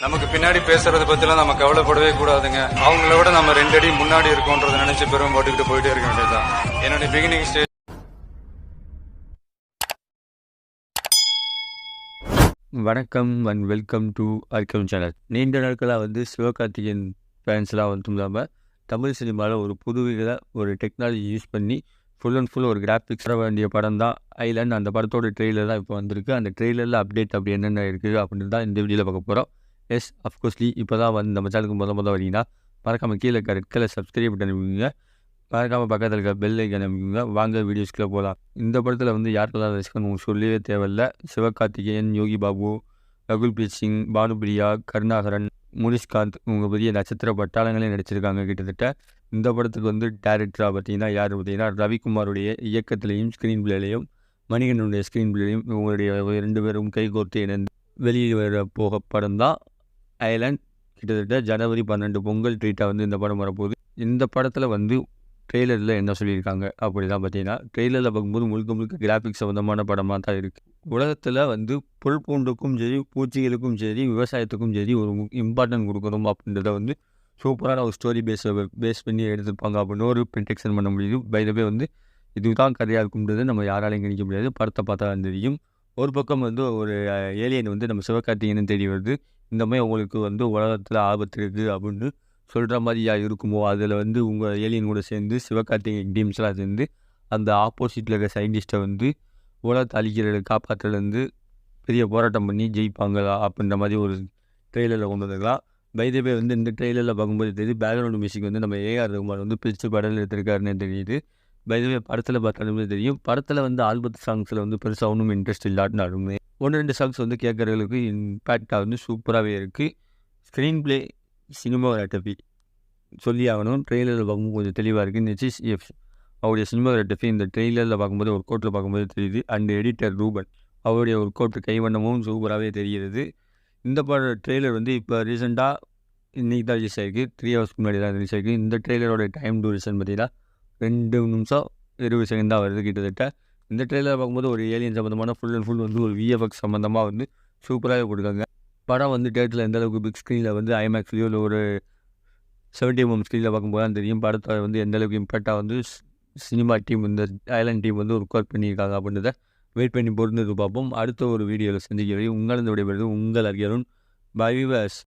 நமக்கு பின்னாடி பேசுறத பத்திலாம் நம்ம கவலைப்படவே கூடாதுங்க. அவங்கள விட நம்ம 2 அடி முன்னாடி இருக்கோன்றதை நினைச்சு பெரும் போட்டுக்கிட்டு போயிட்டே இருக்க வேண்டியதுதான். என்னுடைய பிகினிங் ஸ்டேஜ். வணக்கம் and welcome to Arqam channel. நீண்ட நாட்களாக சிவகார்த்திகேயன் ஃபேன்ஸ்லாம் இல்லாமல் தமிழ் சினிமாவில் ஒரு புதுவித ஒரு டெக்னாலஜி யூஸ் பண்ணி ஃபுல் அண்ட் ஃபுல் ஒரு கிராஃபிக்ஸ் வர வேண்டிய படம் தான் ஐலண்ட். அந்த படத்தோட ட்ரெய்லர் தான் இப்போ வந்திருக்கு. அந்த ட்ரெய்லரில் அப்டேட் அப்படி என்னென்ன இருக்குது அப்படின்னு தான் இந்த வீடியோவில் பார்க்க போகிறோம். எஸ் அஃப்கோர்ஸ்லி இப்போ தான் நம்ம சேனலுக்கு முதல் வரீங்கன்னா மறக்காமல் கீழே இருக்க ரெட் கலர் சப்ஸ்கிரைப் பண்ணி அனுப்பிங்க. மறக்காமல் பக்கத்தில் இருக்க பெல் ஐக்கன் அனுப்பிங்க. வாங்க வீடியோஸ்க்குள்ளே போகலாம். இந்த படத்தில் யாருக்கெல்லாம் ரசிக்கணும் உங்களுக்கு சொல்லவே தேவையில்லை. சிவகார்த்திகேயன், யோகி பாபு, ரகுல் பிரீத் சிங், பானுபிரியா, கருணாகரன், முனிஷ்காந்த் இவங்க பெரிய நட்சத்திர பட்டாளங்களே நடிச்சிருக்காங்க. கிட்டத்தட்ட இந்த படத்துக்கு டேரக்டராக பார்த்தீங்கன்னா யார் பார்த்தீங்கன்னா ரவிக்குமாருடைய இயக்கத்திலையும் ஸ்க்ரீன் பிளேலையும் மணிகண்டனுடைய ஸ்க்ரீன் பிளேலையும் இவங்களுடைய 2 பேரும் கைகோர்த்து இணைந்து வெளியே வர போக படம் தான் ஐலண்ட். கிட்டத்தட்ட ஜனவரி 12 பொங்கல் ட்ரீட்டாக இந்த படம் வரப்போகுது. இந்த படத்தில் ட்ரெய்லரில் என்ன சொல்லியிருக்காங்க அப்படி தான் பார்த்தீங்கன்னா ட்ரெய்லரில் பார்க்கும்போது முழுக்க கிராஃபிக்ஸ் சம்மந்தமான படமாக தான் இருக்குது. உலகத்தில் புல் பூண்டுக்கும் சரி, பூச்சிகளுக்கும் சரி, விவசாயத்துக்கும் சரி ஒரு இம்பார்ட்டன்ட் கொடுக்கணும் அப்படின்றத சூப்பரான ஒரு ஸ்டோரி பேஸ் பண்ணி எடுத்துருப்பாங்க அப்படின்னு ஒரு ப்ரிடிக்ஷன் பண்ண முடியுது. பைதவே இதுதான் கதையாக இருக்கும்ன்றது நம்ம யாராலையும் கணிக்க முடியாது. படத்தை பார்த்தா தெரியும். ஒரு பக்கம் ஒரு ஏலியன் நம்ம சிவகார்த்திகேயன் தேடி வருது. இந்த மாதிரி உங்களுக்கு உலகத்தில் ஆபத்து இருக்குது அப்படின்னு சொல்கிற மாதிரியா இருக்குமோ, அதில் உங்கள் ஏலியன் கூட சேர்ந்து சிவகார்த்திகேயன் டீம்ஸ்லாம் சேர்ந்து அந்த ஆப்போசிட்டில் இருக்க சயின்டிஸ்ட்டை உலகத்தை அழிக்கிறத காப்பாற்றுறது பெரிய போராட்டம் பண்ணி ஜெயிப்பாங்களா அப்படின்ற மாதிரி ஒரு ட்ரெய்லரில் கொண்டு வந்துருக்கலாம். பைதவே இந்த ட்ரெய்லரில் பார்க்கும்போது தெரியுது பேக்ரவுண்ட் மியூசிக் நம்ம ஏஆர் ரகுமான் பிரித்து படம் எடுத்திருக்காருன்னு தெரியுது. பைதவே படத்தில் பார்த்தாலுமே தெரியும். படத்தில் ஆல்பம் சாங்ஸில் பெருசாக ஒன்றும் இன்ட்ரெஸ்ட் இல்லாட்டினாலுமே 1-2 சாங்ஸ் கேட்குறதுக்கு இம்பேக்டாக சூப்பராகவே இருக்குது. ஸ்க்ரீன் பிளே, சினிமாகிராஃபி சொல்லி ஆகணும். ட்ரெய்லரில் பார்க்கும்போது கொஞ்சம் தெளிவாக இருக்குது. நிச்சயம் அவருடைய சினிமாகிராஃபி இந்த ட்ரெய்லரில் பார்க்கும்போது ஒரு கோட்டில் பார்க்கும்போது தெரியுது. அண்ட் எடிட்டர் ரூபன் அவருடைய ஒரு கோட்டு கைவண்ணமும் சூப்பராகவே தெரிகிறது. இந்த ட்ரெய்லர் இப்போ ரீசெண்டாக இன்றைக்கி தான் ரிலீஸ் ஆகிருக்கு. 3 ஹவர்ஸ்க்கு முன்னாடி தான் ரிலீஸ் ஆகிருக்கு. இந்த ட்ரெய்லரோட டைம் டூரேஷன் பார்த்தீங்கன்னா 2 நிமிஷம் 20 செகண்ட் தான் வருது கிட்டத்தட்ட. இந்த ட்ரெய்லர் பார்க்கும்போது ஒரு ஏலியன் சம்மந்தமான ஃபுல் அண்ட் ஃபுல் ஒரு விஎஃப்எக்ஸ் சம்மந்தமாக சூப்பராகவே கொடுக்காங்க. படம் தேட்டரில் எந்த அளவுக்கு பிக் ஸ்க்ரீனில் ஐமேக்ஸ்லேயோ இல்லை ஒரு 70mm ஸ்க்ரீனில் பார்க்கும்போது தான் தெரியும். படத்தை எந்த அளவுக்கு இம்பேக்டாக சினிமா டீம் இந்த ஐலண்ட் டீம் ஒர்க் அவுட் பண்ணியிருக்காங்க அப்படின்றத வெயிட் பண்ணி பொறுத்து பார்ப்போம். அடுத்த ஒரு வீடியோவில் சந்திக்கிறேன். உங்களிருந்து விடைபெறுவது உங்கள் அர்ஜுன். By viewers.